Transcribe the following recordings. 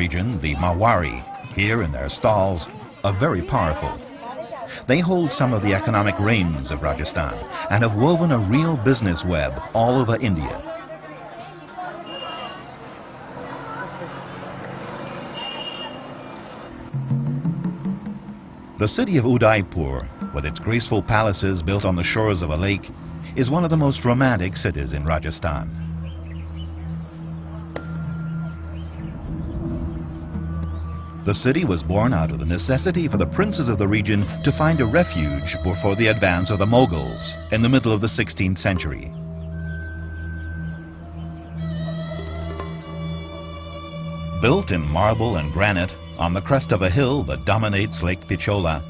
region, the Marwari, here in their stalls, are very powerful. They hold some of the economic reins of Rajasthan and have woven a real business web all over India. The city of Udaipur, with its graceful palaces built on the shores of a lake, is one of the most romantic cities in Rajasthan. The city was born out of the necessity for the princes of the region to find a refuge before the advance of the Mughals in the middle of the 16th century. Built in marble and granite on the crest of a hill that dominates Lake Pichola,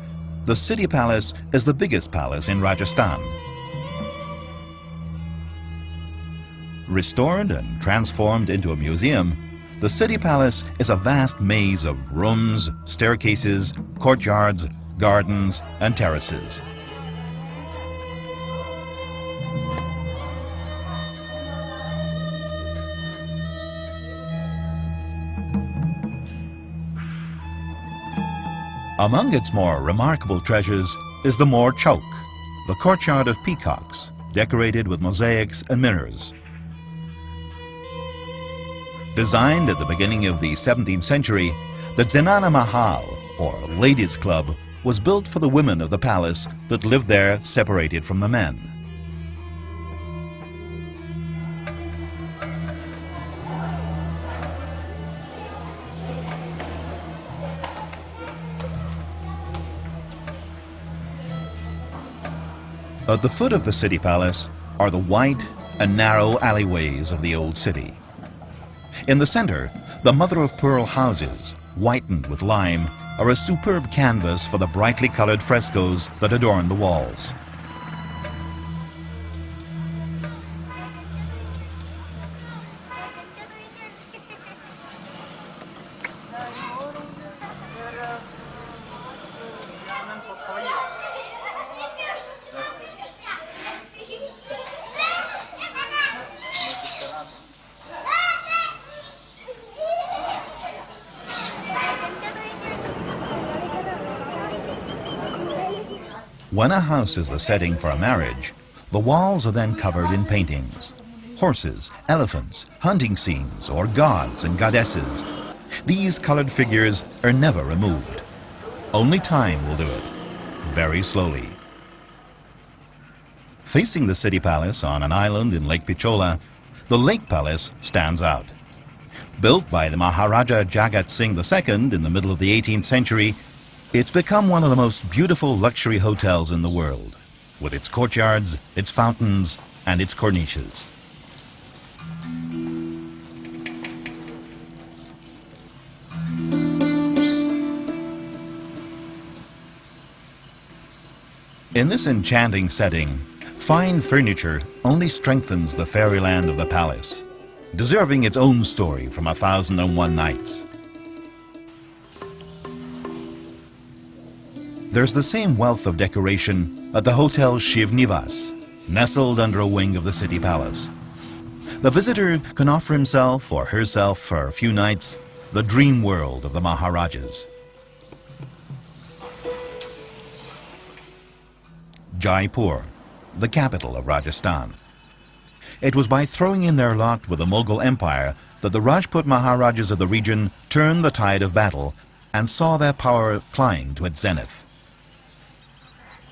the city palace is the biggest palace in Rajasthan. Restored and transformed into a museum, the city palace is a vast maze of rooms, staircases, courtyards, gardens, and terraces. Among its more remarkable treasures is the More Chowk, the courtyard of peacocks, decorated with mosaics and mirrors. Designed at the beginning of the 17th century, the Zenana Mahal, or Ladies' Club, was built for the women of the palace that lived there separated from the men. At the foot of the city palace are the wide and narrow alleyways of the old city. In the center, the mother-of-pearl houses, whitened with lime, are a superb canvas for the brightly colored frescoes that adorn the walls. When a house is the setting for a marriage, the walls are then covered in paintings. Horses, elephants, hunting scenes, or gods and goddesses. These colored figures are never removed. Only time will do it, very slowly. Facing the city palace on an island in Lake Pichola, the Lake Palace stands out. Built by the Maharaja Jagat Singh II in the middle of the 18th century, it's become one of the most beautiful luxury hotels in the world, with its courtyards, its fountains, and its corniches. In this enchanting setting, fine furniture only strengthens the fairyland of the palace, deserving its own story from 1001 Nights. There's the same wealth of decoration at the Hotel Shiv Nivas, nestled under a wing of the city palace. The visitor can offer himself or herself for a few nights the dream world of the Maharajas. Jaipur, the capital of Rajasthan. It was by throwing in their lot with the Mughal Empire that the Rajput Maharajas of the region turned the tide of battle and saw their power climb to its zenith.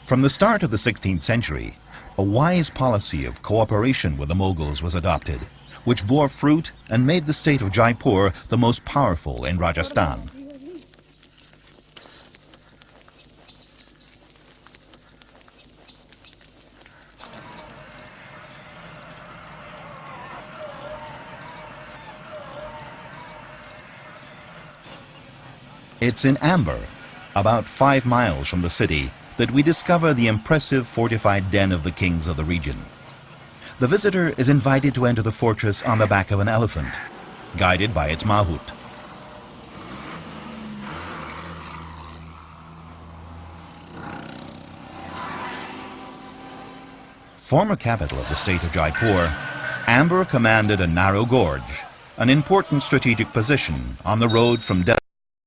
From the start of the 16th century, a wise policy of cooperation with the Mughals was adopted, which bore fruit and made the state of Jaipur the most powerful in Rajasthan. It's in Amber, about 5 miles from the city, that we discover the impressive fortified den of the kings of the region. The visitor is invited to enter the fortress on the back of an elephant, guided by its mahout. Former capital of the state of Jaipur, Amber commanded a narrow gorge, an important strategic position on the road from Delhi